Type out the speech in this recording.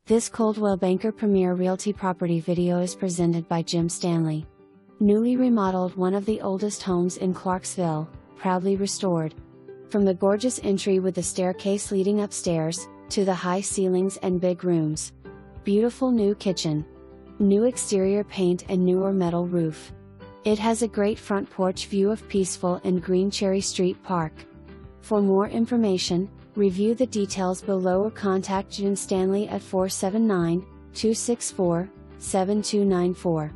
This Coldwell Banker Premier Realty property video is presented by Jim Stanley. Newly remodeled, one of the oldest homes in Clarksville, proudly restored. From the gorgeous entry with the staircase leading upstairs, to the high ceilings and big rooms. Beautiful new kitchen. New exterior paint and newer metal roof. It has a great front porch view of peaceful and green Cherry Street Park. For more information, review the details below or contact Jim Stanley at 479-264-7294.